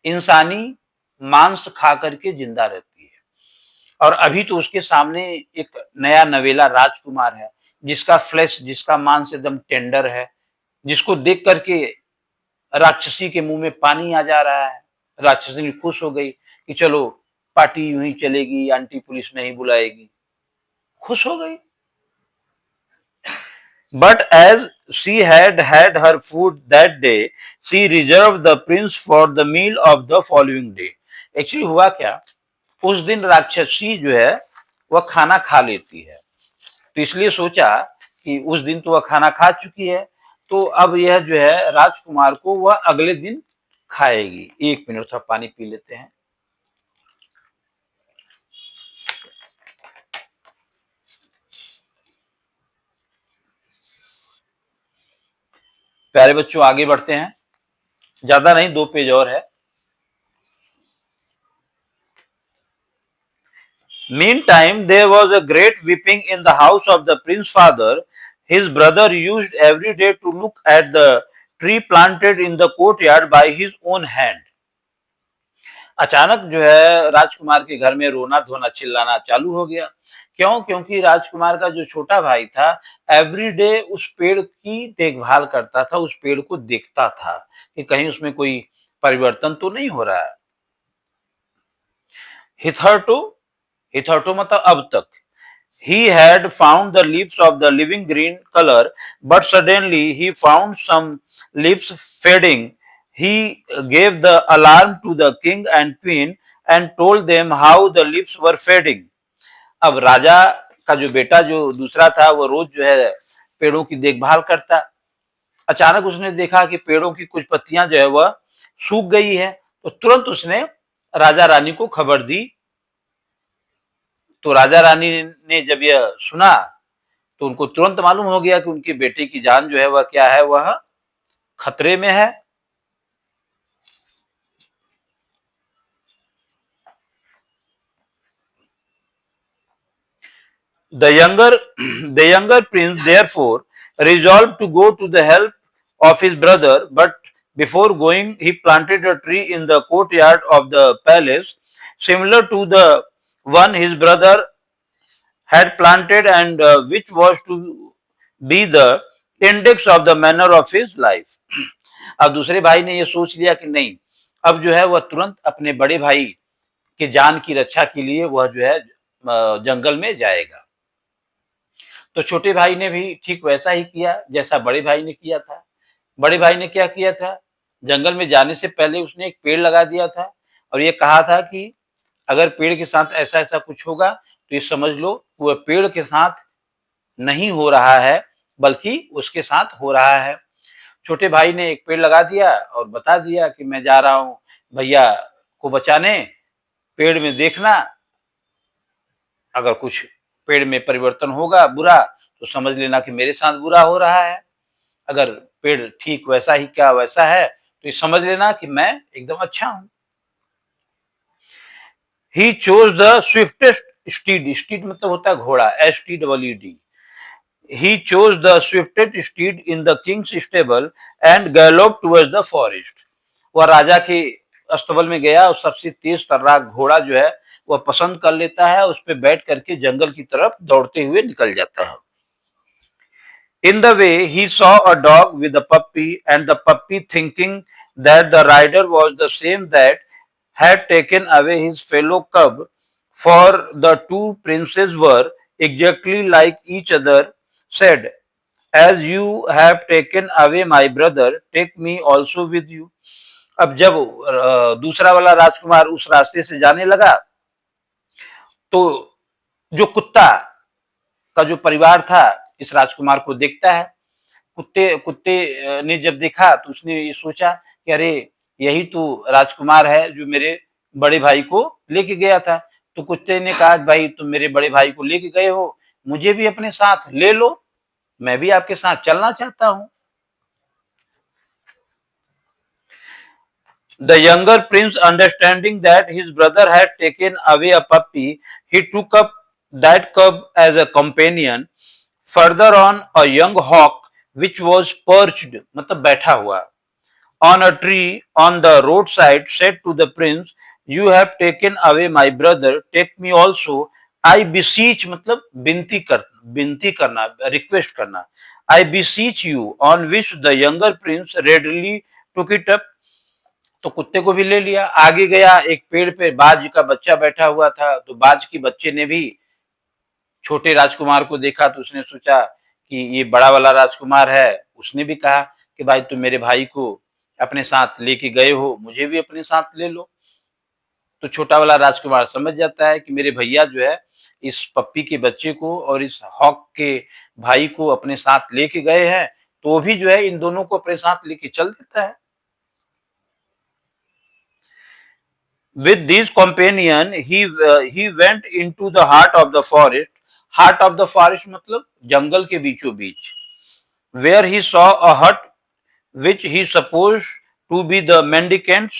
इंसानी मांस खा करके जिंदा रहती है, और अभी तो उसके सामने एक नया नवेला राजकुमार है जिसका फ्लैश, जिसका मांस एकदम टेंडर है, जिसको देख करके राक्षसी के मुंह में पानी आ जा रहा है। राक्षसी खुश हो गई कि चलो पार्टी यूं ही चलेगी, आंटी पुलिस नहीं बुलाएगी। खुश हो गई। But as she had had her food that day, she reserved the prince for the meal of the following day. Actually हुआ क्या, उस दिन राक्षसी जो है वह खाना खा लेती है, तो इसलिए सोचा कि उस दिन तो वह खाना खा चुकी है, तो अब यह जो है राजकुमार को वह अगले दिन खाएगी। एक मिनट थोड़ा पानी पी लेते हैं। प्यारे बच्चों आगे बढ़ते हैं, ज्यादा नहीं, 2 पेज और है। Meantime, there was a great weeping in the house of the prince's father. His brother used every day to look at the tree planted in the courtyard by his own hand. अचानक जो है राजकुमार के घर में रोना धोना चिल्लाना चालू हो गया। क्यों? क्योंकि राजकुमार का जो छोटा भाई था एवरीडे उस पेड़ की देखभाल करता था, उस पेड़ को देखता था कि कहीं उसमें कोई परिवर्तन तो नहीं हो रहा है। हिथर्टो, हिथर्टो मतलब अब तक, he had found the leaves of the living green color, but suddenly he found some leaves fading. He gave the alarm to the king and queen and told them how the leaves were fading. अब राजा का जो बेटा जो दूसरा था वो रोज जो है पेड़ों की देखभाल करता, अचानक उसने देखा कि पेड़ों की कुछ पत्तियां जो है वह सूख गई है, तो तुरंत उसने राजा रानी को खबर दी। तो राजा रानी ने जब यह सुना तो उनको तुरंत मालूम हो गया कि उनके बेटे की जान जो है वह क्या है, वह खतरे में है। The younger prince therefore resolved to go to the help of his brother, but before going he planted a tree in the courtyard of the palace similar to the one his brother had planted and which was to be the index of the manner of his life. अब दूसरे भाई ने यह सोच लिया कि नहीं, अब जो है वह तुरंत अपने बड़े भाई की जान की रक्षा के लिए वह जो है जंगल में जाएगा। तो छोटे भाई ने भी ठीक वैसा ही किया जैसा बड़े भाई ने किया था। बड़े भाई ने क्या किया था, जंगल में जाने से पहले उसने एक पेड़ लगा दिया था और ये कहा था कि अगर पेड़ के साथ ऐसा ऐसा कुछ होगा तो ये समझ लो वह पेड़ के साथ नहीं हो रहा है बल्कि उसके साथ हो रहा है। छोटे भाई ने एक पेड़ लगा दिया और बता दिया कि मैं जा रहा हूं भैया को बचाने, पेड़ में देखना, अगर कुछ पेड़ में परिवर्तन होगा बुरा तो समझ लेना कि मेरे साथ बुरा हो रहा है, अगर पेड़ ठीक वैसा ही क्या वैसा है तो ये समझ लेना कि मैं एकदम अच्छा हूं। He chose the swiftest steed, steed मतलब होता है घोड़ा, STEED. He chose the swiftest steed in the king's stable and galloped towards the forest. वह राजा के अस्तबल में गया और सबसे तेज तर्राक घोड़ा जो है वह पसंद कर लेता है, उस पे बैठ करके जंगल की तरफ दौड़ते हुए निकल जाता है। In the way he saw a dog with a puppy, and the puppy, thinking that the rider was the same that had taken away his fellow cub, for the two princes were exactly like each other, said, as you have taken away my brother, take me also with you. अब जब दूसरा वाला राजकुमार उस रास्ते से जाने लगा तो जो कुत्ता का जो परिवार था इस राजकुमार को देखता है। कुत्ते कुत्ते ने जब देखा तो उसने ये सोचा कि अरे यही तो राजकुमार है जो मेरे बड़े भाई को लेके गया था। तो कुत्ते ने कहा भाई तुम मेरे बड़े भाई को लेके गए हो, मुझे भी अपने साथ ले लो, मैं भी आपके साथ चलना चाहता हूं। The younger prince, understanding that his brother had taken away a puppy, he took up that cub as a companion. Further on, a young hawk which was perched, मतलब बैठा हुआ, on a tree on the roadside said to the prince, "You have taken away my brother, take me also. I beseech," मतलब विनती करना, request करना, "I beseech you," on which the younger prince readily took it up. तो कुत्ते को भी ले लिया, आगे गया, एक पेड़ पे बाज का बच्चा बैठा हुआ था, तो बाज के बच्चे ने भी छोटे राजकुमार को देखा तो उसने सोचा कि ये बड़ा वाला राजकुमार है, उसने भी कहा कि भाई तुम मेरे भाई को अपने साथ लेके गए हो, मुझे भी अपने साथ ले लो। तो छोटा वाला राजकुमार समझ जाता है कि मेरे भैया जो है इस पप्पी के बच्चे को और इस हॉक के भाई को अपने साथ लेके गए हैं, तो वो भी जो है इन दोनों को अपने साथ लेके चल देता है। With this companion, he went into the heart of the forest. Heart of the forest मतलब जंगल के बीचों बीच। Where he saw a hut which he supposed to be the mendicants.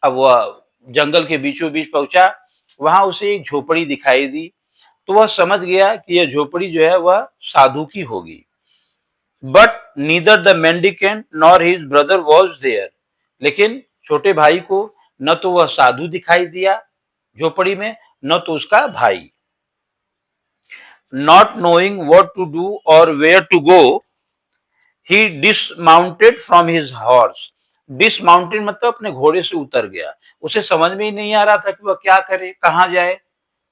अब वह जंगल के बीचों बीच पहुंचा, वहां उसे एक झोपड़ी दिखाई दी, तो वह समझ गया कि यह झोपड़ी जो है वह साधु की होगी। But neither the mendicant nor his brother was there. लेकिन छोटे भाई को न तो वह साधु दिखाई दिया झोपड़ी में, न तो उसका भाई। Not knowing what to do or where to go, he dismounted from his horse. Dismounted मतलब अपने घोड़े से उतर गया। उसे समझ में ही नहीं आ रहा था कि वह क्या करे, कहां जाए।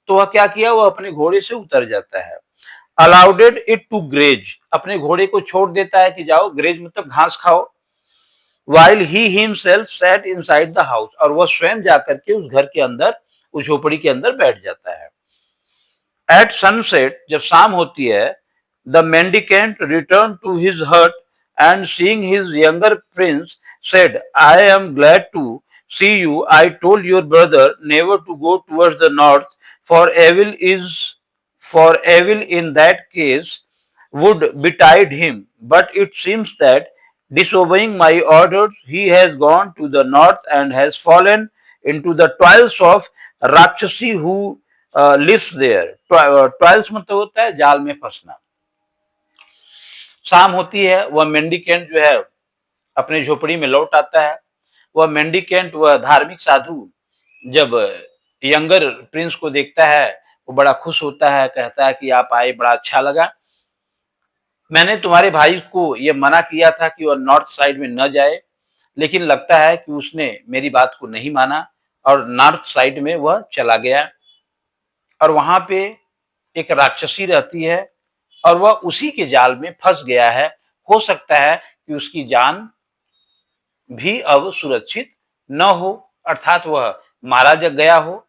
तो वह क्या किया, वह अपने घोड़े से उतर जाता है। अलाउडेड इट टू ग्रेज, अपने घोड़े को छोड़ देता है कि जाओ, ग्रेज मतलब घास खाओ। while he himself sat inside the house, और वह स्वयं जाकर के उस घर के अंदर, उस झोपड़ी के अंदर बैठ जाता है। At sunset, जब शाम होती है, the mendicant returned to his hut and seeing his younger prince said, I am glad to see you. I told your brother never to go towards the north, for evil in that case would betide him. But it seems that disobeying my orders, he has gone to the north and has fallen into the toils of Rakshasi who lives there. Toils मतलब होता है जाल में फंसना। शाम होती है, वह मेंडिकेंट जो है अपने झोपड़ी में लौट आता है। वह मेंडिकेंट, वह धार्मिक साधु, जब यंगर प्रिंस को देखता है, वो बड़ा खुश होता है, कहता है कि आप आए, बड़ा अच्छा लगा। मैंने तुम्हारे भाई को यह मना किया था कि वह नॉर्थ साइड में न जाए, लेकिन लगता है कि उसने मेरी बात को नहीं माना और नॉर्थ साइड में वह चला गया, और वहां पे एक राक्षसी रहती है और वह उसी के जाल में फंस गया है। हो सकता है कि उसकी जान भी अब सुरक्षित न हो, अर्थात वह मारा गया हो।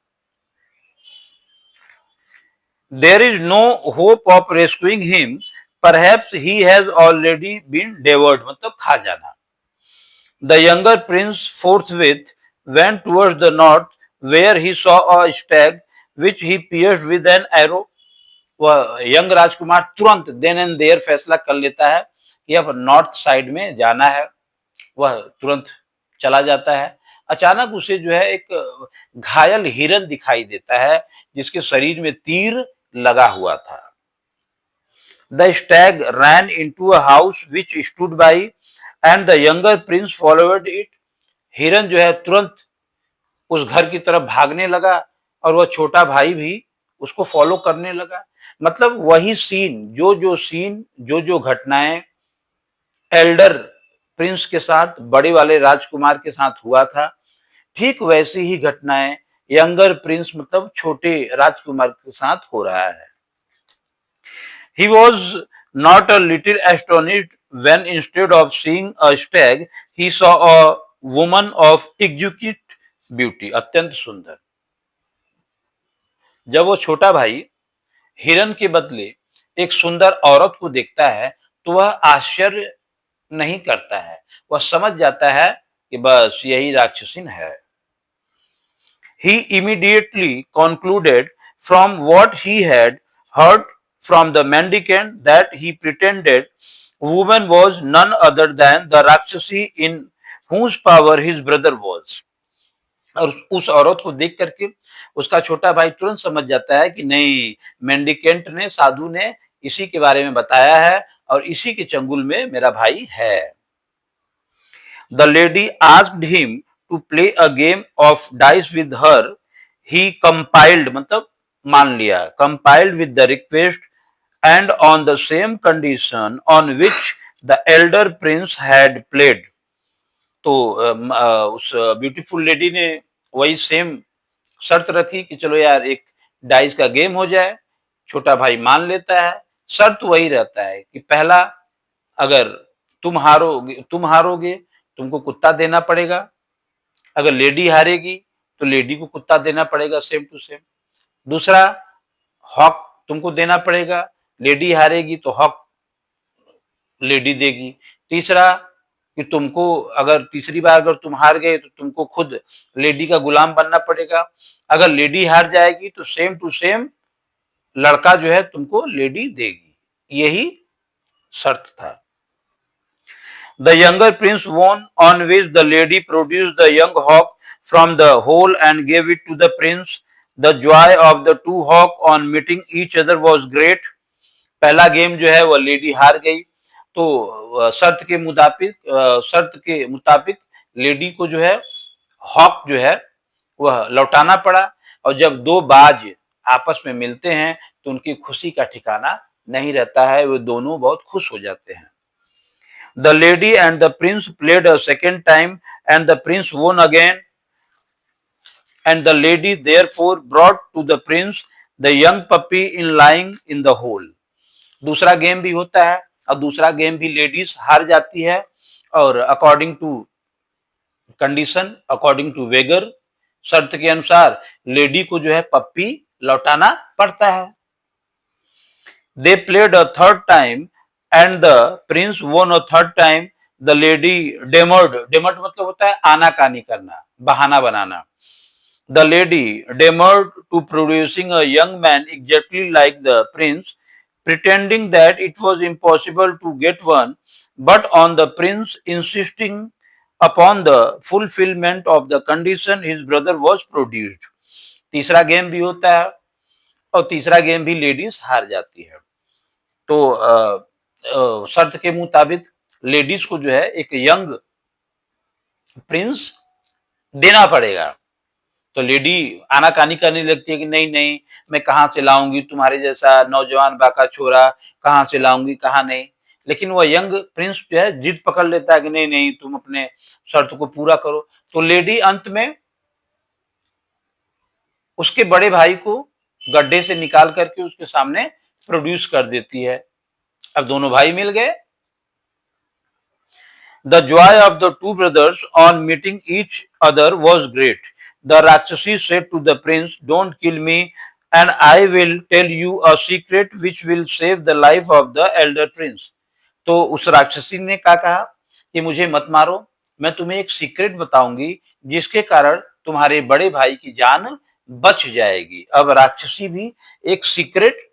There is no hope of rescuing him. Perhaps he has already been devoured, मतलब खा जाना। The younger prince forthwith went towards the north, where he saw a stag which he pierced with an arrow. वह young राजकुमार तुरंत then and there फैसला कर लेता है कि अब नॉर्थ साइड में जाना है। वह तुरंत चला जाता है। अचानक उसे जो है एक घायल हिरन दिखाई देता है, जिसके शरीर में तीर लगा हुआ था। The stag ran into a house which stood by, and the younger prince followed it. हिरन जो है तुरंत उस घर की तरफ भागने लगा और वह छोटा भाई भी उसको फॉलो करने लगा। मतलब वही सीन, जो घटनाएं एल्डर प्रिंस के साथ, बड़े वाले राजकुमार के साथ हुआ था, ठीक वैसी ही घटनाएं यंगर प्रिंस मतलब छोटे राजकुमार के साथ हो रहा है। He was not a little astonished when instead of seeing a stag, he saw a woman of exquisite beauty, अत्यंत सुंदर। जब वो छोटा भाई हिरन के बदले एक सुंदर औरत को देखता है, तो वह आश्चर्य नहीं करता है, वह समझ जाता है कि बस यही राक्षसीन है। He immediately concluded from what he had heard from the mendicant that he pretended woman was none other than the Rakshasi in whose power his brother was. और उस औरत को देख करके उसका छोटा भाई तुरंत समझ जाता है कि नहीं, मेंडिकेंट ने, साधु ने इसी के बारे में बताया है और इसी के चंगुल में मेरा भाई है। The lady asked him to play a game of dice with her. He compiled मतलब मान लिया, compiled with the request and on the same condition on which the elder prince had played. तो उस ब्यूटीफुल लेडी ने वही same शर्त रखी कि चलो यार एक डाइस का गेम हो जाए। छोटा भाई मान लेता है, शर्त वही रहता है कि पहला, अगर तुम हारोगे तुमको कुत्ता देना पड़ेगा, अगर लेडी हारेगी तो लेडी को कुत्ता देना पड़ेगा, सेम टू सेम। दूसरा, हॉक तुमको देना पड़ेगा, लेडी हारेगी तो हॉक लेडी देगी। तीसरा, कि तुमको अगर तीसरी बार अगर तुम हार गए तो तुमको खुद लेडी का गुलाम बनना पड़ेगा, अगर लेडी हार जाएगी तो सेम टू सेम लड़का जो है तुमको लेडी देगी, यही शर्त था। The younger prince won, on which the lady produced the young hawk from the hole and gave it to the prince. The joy of the two hawk on meeting each other was great. पहला game जो है वह lady हार गई, तो शर्त के मुताबिक लेडी को जो है हॉक जो है वह लौटाना पड़ा, और जब दो बाज आपस में मिलते हैं तो उनकी खुशी का ठिकाना नहीं रहता है, वे दोनों बहुत खुश हो जाते हैं। The lady and the prince played a second time and the prince won again, and the lady therefore brought to the prince the young puppy in lying in the hole. दूसरा गेम भी होता है, और दूसरा game भी ladies हार जाती है, और according to condition, according to wager, शर्त के अनुसार लेडी को जो है पप्पी लौटाना पड़ता है। They played a third time and the prince won a third time. The lady demurred मतलब होता है आनाकानी करना, बहाना बनाना। The lady demurred to producing a young man exactly like the prince, pretending that it was impossible to get one, but on the prince insisting upon the fulfillment of the condition, his brother was produced. तीसरा game भी होता है, और तीसरा game भी ladies हार जाती है। तो शर्त के मुताबिक लेडीज को जो है एक यंग प्रिंस देना पड़ेगा, तो लेडी आनाकानी करने लगती है कि नहीं नहीं, मैं कहां से लाऊंगी तुम्हारे जैसा नौजवान बाका छोरा, कहां से लाऊंगी, कहां नहीं। लेकिन वह यंग प्रिंस जो है जिद पकड़ लेता है कि नहीं नहीं, तुम अपने शर्त को पूरा करो। तो लेडी अंत में उसके बड़े भाई को गड्ढे से निकाल करके उसके सामने प्रोड्यूस कर देती है। अब दोनों भाई मिल गए। The joy of the two brothers on meeting each other was great. The Rakshasi said to the prince, "Don't kill me, and I will tell you a secret which will save the life of the elder prince." तो उस राक्षसी ने क्या कहा कि मुझे मत मारो, मैं तुम्हें एक सीक्रेट बताऊंगी जिसके कारण तुम्हारे बड़े भाई की जान बच जाएगी। अब राक्षसी भी एक सीक्रेट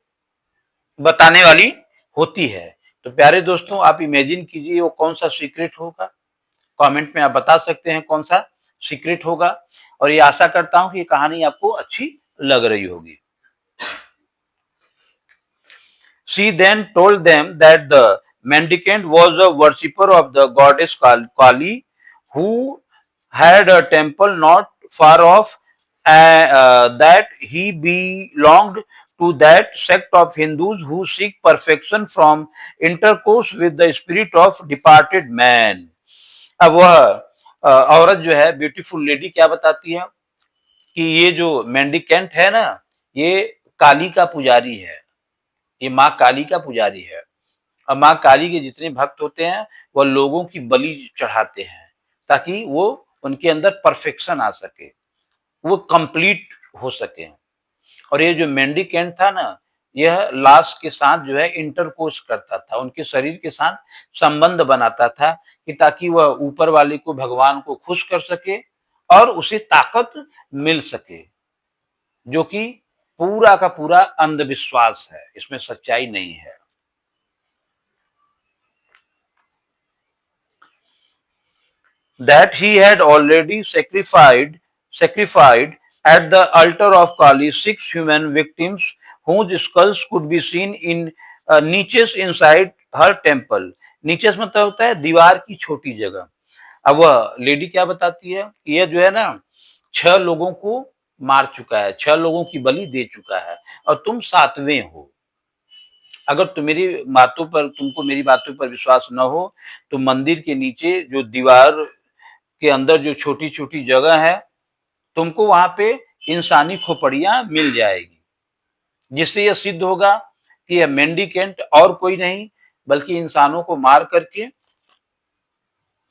बताने वाली होती है। तो प्यारे दोस्तों, आप इमेजिन कीजिए वो कौन सा सीक्रेट होगा। कमेंट में आप बता सकते हैं कौन सा सीक्रेट होगा, और ये आशा करता हूं कि ये कहानी आपको अच्छी लग रही होगी। She then told them that the mendicant was a worshipper of the goddess Kali, who had a temple not far off, that he belonged to that sect of Hindus who seek perfection from intercourse with the spirit of departed man. अब वह औरत जो है, beautiful lady, क्या बताती है कि ये जो मेंडिकेंट है ना, ये काली का पुजारी है, ये माँ काली का पुजारी है। और माँ काली के जितने भक्त होते हैं वह लोगों की बलि चढ़ाते हैं ताकि वो उनके अंदर परफेक्शन आ सके, वो कंप्लीट हो सके। और ये जो मेंडिकेंट था ना, यह लाश के साथ जो है इंटरकोर्स करता था, उनके शरीर के साथ संबंध बनाता था कि ताकि वह ऊपर वाले को, भगवान को खुश कर सके और उसे ताकत मिल सके, जो कि पूरा का पूरा अंधविश्वास है, इसमें सच्चाई नहीं है। That he had already sacrificed at the altar of Kali 6 human victims whose skulls could be seen in niches inside her temple. niches मतलब होता है दीवार की छोटी जगह। अब वह लेडी क्या बताती है, यह जो है ना 6 लोगों को मार चुका है, 6 लोगों की बलि दे चुका है, और तुम 7वें हो। अगर तुमको मेरी बातों पर विश्वास न हो तो मंदिर के नीचे जो दीवार के अंदर जो छोटी छोटी जगह है, तुमको वहां पे इंसानी खोपड़ियां मिल जाएगी, जिससे यह सिद्ध होगा कि यह मेंडिकेंट और कोई नहीं बल्कि इंसानों को मार करके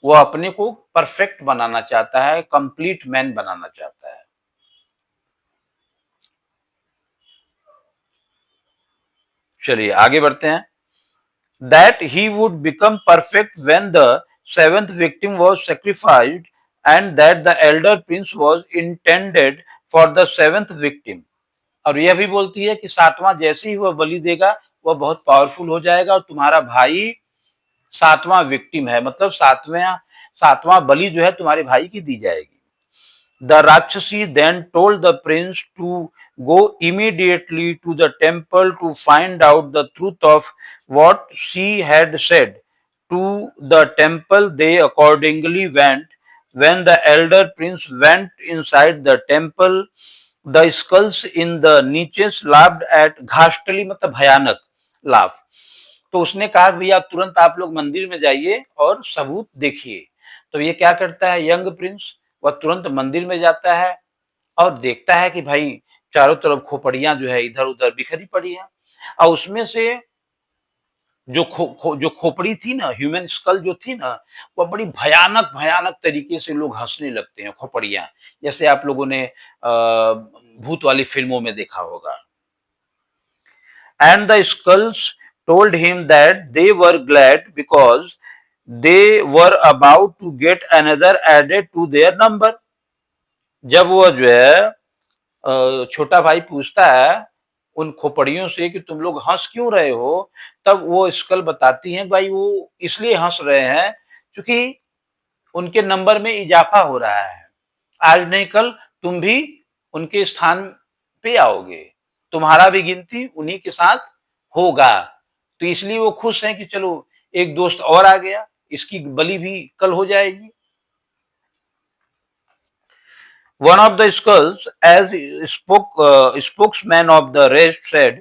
वो अपने को परफेक्ट बनाना चाहता है, कंप्लीट मैन बनाना चाहता है। चलिए आगे बढ़ते हैं। That he would become perfect when the seventh victim was sacrificed, and that the elder prince was intended for the seventh victim। और यह भी बोलती है कि सातवां जैसे ही वह बलि देगा वह बहुत पावरफुल हो जाएगा और तुम्हारा भाई सातवां विक्टिम है, मतलब सातवां बलि जो है तुम्हारे भाई की दी जाएगी। The Rakshasi then told the prince to go immediately to the temple to find out the truth of what she had said. To the temple they accordingly went. When the elder prince went inside the temple, the skulls in the niches laughed at घाष्टली मतलब भयानक laugh. तो उसने कहा कि भैया तुरंत आप लोग मंदिर में जाइए और सबूत देखिए। तो ये क्या करता है यंग प्रिंस, वह तुरंत मंदिर में जाता है और देखता है कि भाई चारों तरफ खोपड़ियां जो है इधर उधर बिखरी पड़ी है और उसमें से जो खोपड़ी थी ना, ह्यूमन स्कल जो थी ना, वो बड़ी भयानक भयानक तरीके से लोग हंसने लगते हैं खोपड़ियां, जैसे आप लोगों ने भूत वाली फिल्मों में देखा होगा। And the skulls told him that they were glad because they were about to get another added to their number। जब वो जो है छोटा भाई पूछता है उन खोपड़ियों से कि तुम लोग हंस क्यों रहे हो, तब वो स्कल बताती हैं भाई वो इसलिए हंस रहे हैं क्योंकि उनके नंबर में इजाफा हो रहा है। आज नहीं कल तुम भी उनके स्थान पे आओगे, तुम्हारा भी गिनती उन्हीं के साथ होगा। तो इसलिए वो खुश हैं कि चलो एक दोस्त और आ गया, इसकी बलि भी कल हो जाएगी। One of the skulls, as spokesman of the rest, said,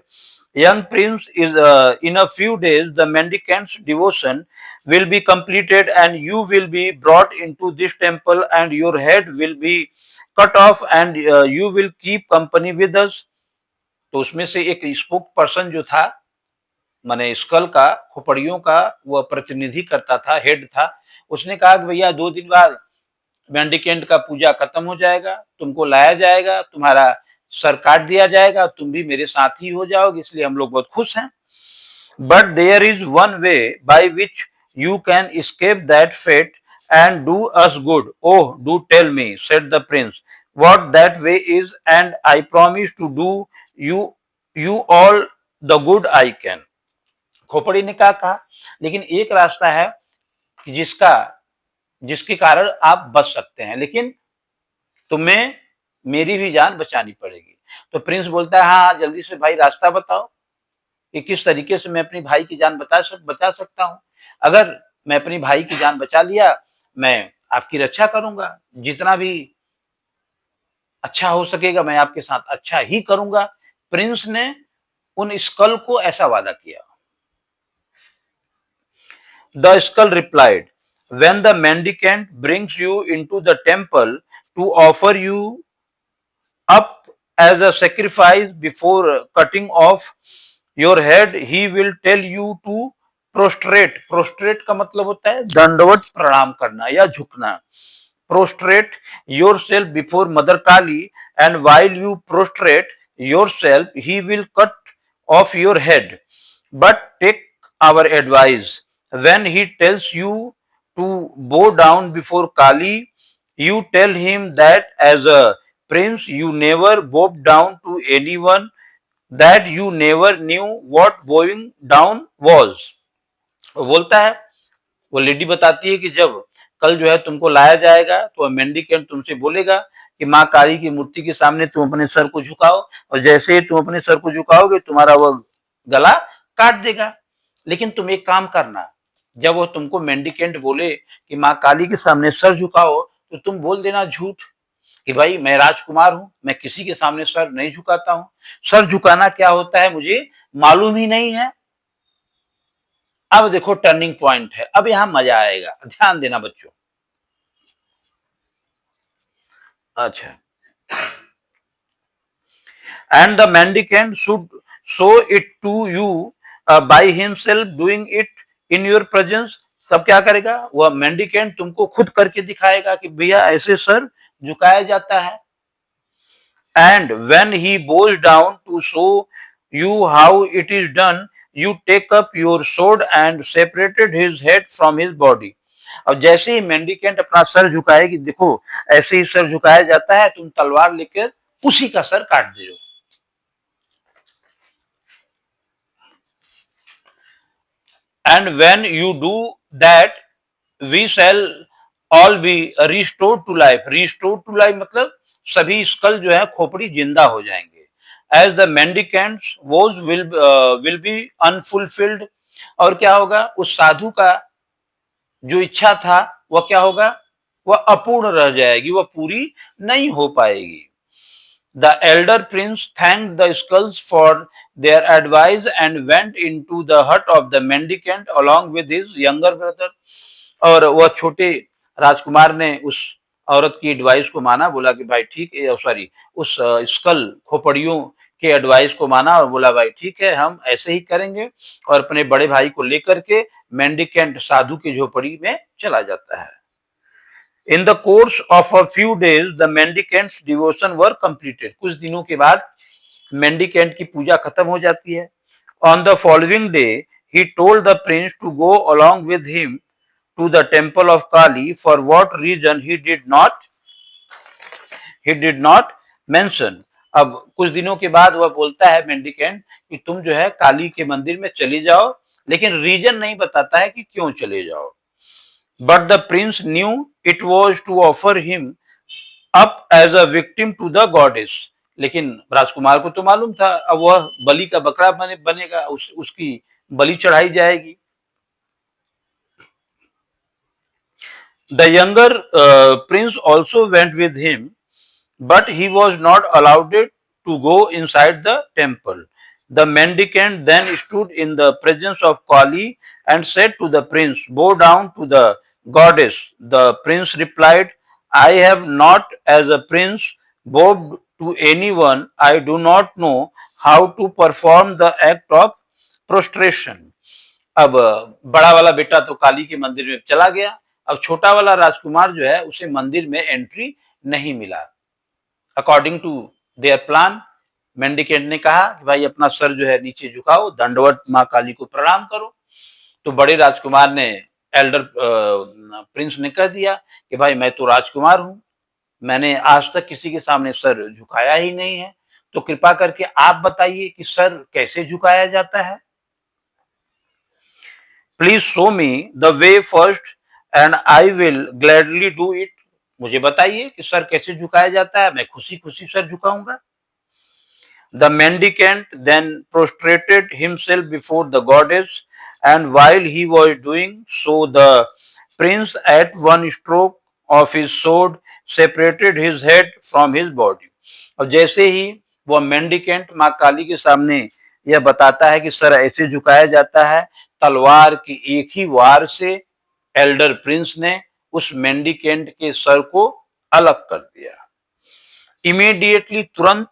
"Young prince, is in a few days the mendicant's devotion will be completed, and you will be brought into this temple, and your head will be cut off, and you will keep company with us." तो उसमें से एक spoke person जो था, माने school का, खोपड़ियों का वह प्रतिनिधि करता था, हेड था, उसने कहा कि भैया 2 दिन बाद मेंडिकेंट का पूजा खत्म हो जाएगा, तुमको लाया जाएगा, तुम्हारा सर काट दिया जाएगा, तुम भी मेरे साथ ही हो जाओगे, इसलिए हम लोग बहुत खुश हैं। But there is one way by which you can escape that fate and do us good. Oh, do tell me, said the prince, what that way is, and I promise to do you all the good I can। खोपड़ी ने कहा लेकिन एक रास्ता है जिसके कारण आप बच सकते हैं, लेकिन तुम्हें मेरी भी जान बचानी पड़ेगी। तो प्रिंस बोलता है हाँ जल्दी से भाई रास्ता बताओ कि किस तरीके से मैं अपनी भाई की जान बचा सकता हूँ। अगर मैं अपनी भाई की जान बचा लिया मैं आपकी रक्षा करूंगा, जितना भी अच्छा हो सकेगा मैं आपके साथ अच्छा ही करूंगा। प्रिंस ने उन स्कल को ऐसा वादा किया। The skull replied, when the mendicant brings you into the temple to offer you up as a sacrifice before cutting off your head, he will tell you to prostrate। prostrate का मतलब होता है दंडवत प्रणाम करना या झुकना। prostrate yourself before Mother Kali, and while you prostrate yourself, he will cut off your head। But take our advice, when he tells you to bow down before Kali, you tell him that as a prince you never bowed down to anyone, that you never knew what bowing down was। वो बोलता है, वो lady बताती है कि जब कल जो है तुमको लाया जाएगा तो मेंडिकेंट तुमसे बोलेगा कि माँ काली की मूर्ति के सामने तुम अपने सर को झुकाओ, और जैसे ही तुम अपने सर को झुकाओगे तुम्हारा वो गला काट देगा। लेकिन तुम एक काम करना, जब वो तुमको मेंडिकेंट बोले कि माँ काली के सामने सर झुकाओ तो तुम बोल देना झूठ कि भाई मैं राजकुमार हूं, मैं किसी के सामने सर नहीं झुकाता हूं, सर झुकाना क्या होता है मुझे मालूम ही नहीं है। अब देखो टर्निंग पॉइंट है, अब यहां मजा आएगा, ध्यान देना बच्चों। अच्छा, and the mendicant should show it to you by himself doing it in your presence, तब क्या करेगा वह मेंडिकेंट, तुमको खुद करके दिखाएगा कि भैया ऐसे सर झुकाया जाता है. And when he bows down to show you how it is done, you take up your sword and separated his head from his body. और जैसे ही मेंडिकेंट अपना सर झुकाएगी, देखो ऐसे ही सर झुकाया जाता है, तुम तलवार लेकर उसी का सर काट दो. And when you do that, we shall all be restored to life. Restored to life मतलब सभी स्कल जो है खोपड़ी जिंदा हो जाएंगे. As the mendicants woes will be unfulfilled. और क्या होगा, उस साधु का जो इच्छा था वह क्या होगा, वह अपूर्ण रह जाएगी, वह पूरी नहीं हो पाएगी. The elder prince thanked the skulls for their advice and went into the hut of the mendicant along with his younger brother. और वह छोटे राजकुमार ने उस औरत की एडवाइस को माना, बोला कि भाई ठीक है, सॉरी उस स्कल खोपड़ियों के एडवाइस को माना और बोला भाई ठीक है हम ऐसे ही करेंगे, और अपने बड़े भाई को लेकर के मेंडिकेंट साधु की झोपड़ी में चला जाता है. In the course of a few days, the mendicants' devotion were completed. कुछ दिनों के बाद मेंडिकेंट की पूजा खत्म हो जाती है. On the following day, he told the prince to go along with him to the temple of Kali. For what reason he did not mention. अब कुछ दिनों के बाद वह बोलता है मेंडिकेंट कि तुम जो है काली के मंदिर में चले जाओ, लेकिन रीजन नहीं बताता है कि क्यों चले जाओ. But the prince knew it was to offer him up as a victim to the goddess. लेकिन राजकुमार को तो मालूम था अब वह बलि का बकरा बनेगा, उसकी बलि चढ़ाई जाएगी. The younger prince also went with him, but he was not allowed to go inside the temple. The mendicant then stood in the presence of Kali and said to the prince, bow down to the goddess. The prince replied, I have not as a prince bowed to anyone. I do not know how to perform the act of prostration. अब बड़ा वाला बेटा तो काली के मंदिर में चला गया, अब छोटा वाला राजकुमार जो है उसे मंदिर में एंट्री नहीं मिला. According to their plan, mendicant ने कहा कि भाई अपना सर जो है नीचे झुकाओ, दंडवत माँ काली को प्रणाम करो. तो बड़े राजकुमार ने, एल्डर प्रिंस ने कह दिया कि भाई मैं तो राजकुमार हूं, मैंने आज तक किसी के सामने सर झुकाया ही नहीं है, तो कृपा करके आप बताइए कि सर कैसे झुकाया जाता है. Please show me the way first and I will gladly do it. मुझे बताइए कि सर कैसे झुकाया जाता है, मैं खुशी खुशी sir झुकाऊंगा. The mendicant then prostrated himself before the goddess, and while he was doing so, the prince at one stroke of his sword separated his head from his body. और जैसे ही वह मेंडिकेंट माँ काली के सामने यह बताता है कि सर ऐसे झुकाया जाता है, तलवार की एक ही वार से एल्डर प्रिंस ने उस मेंडिकेंट के सर को अलग कर दिया. Immediately, तुरंत,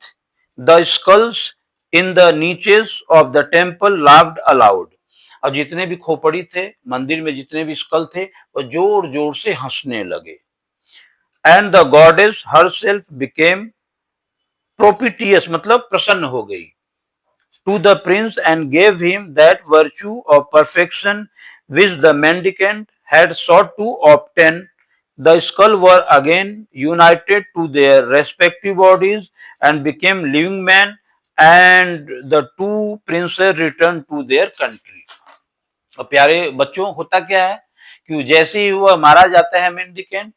the skulls in the niches of the temple laughed aloud. और जितने भी खोपड़ी थे मंदिर में, जितने भी स्कल थे, वो जोर जोर से हंसने लगे. And the goddess herself became propitious, मतलब प्रसन्न हो गई, to the prince and gave him that virtue of perfection which the mendicant had sought to obtain. The skull were again united to their respective bodies and became living men, and the two princes returned to their country. और प्यारे बच्चों, होता क्या है कि जैसे ही वह मारा जाता है मेंडिकेंट,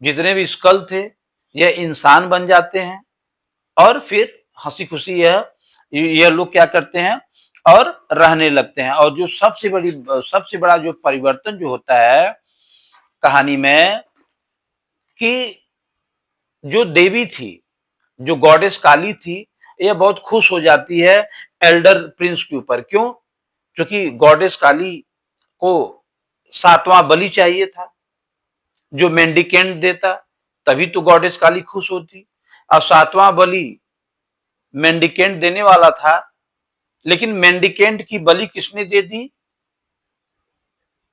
जितने भी स्कल थे यह इंसान बन जाते हैं, और फिर हंसी खुशी यह लोग क्या करते हैं और रहने लगते हैं. और जो सबसे बड़ा जो परिवर्तन जो होता है कहानी में, कि जो देवी थी, जो गॉडेस काली थी, यह बहुत खुश हो जाती है एल्डर प्रिंस के ऊपर. क्यों? क्योंकि गॉडेस काली को 7वां बलि चाहिए था जो मेंडिकेंट देता, तभी तो गॉडेस काली खुश होती. अब 7वां बलि मेंडिकेंट देने वाला था, लेकिन मेंडिकेंट की बलि किसने दे दी?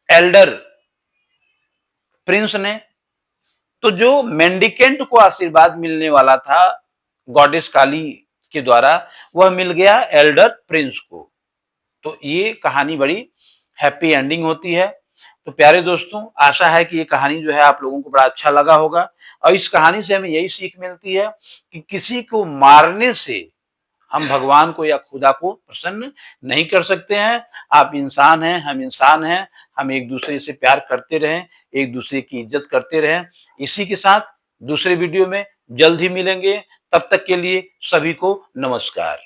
एल्डर प्रिंस ने। तो जो मेंडिकेंट को आशीर्वाद मिलने वाला था गॉडेस काली के द्वारा, वह मिल गया एल्डर प्रिंस को। तो ये कहानी बड़ी हैप्पी एंडिंग होती है। तो प्यारे दोस्तों, आशा है कि ये कहानी जो है आप लोगों को बड़ा अच्छा लगा होगा, और इस कहानी से हमें यही सीख मिलती है कि किसी को मारने से हम भगवान को या खुदा को प्रसन्न नहीं कर सकते हैं। आप इंसान हैं, हम इंसान हैं, हम एक दूसरे से प्यार करते रहें, एक दूसरे की इज्जत करते रहें। इसी के साथ दूसरे वीडियो में जल्द ही मिलेंगे। तब तक के लिए सभी को नमस्कार।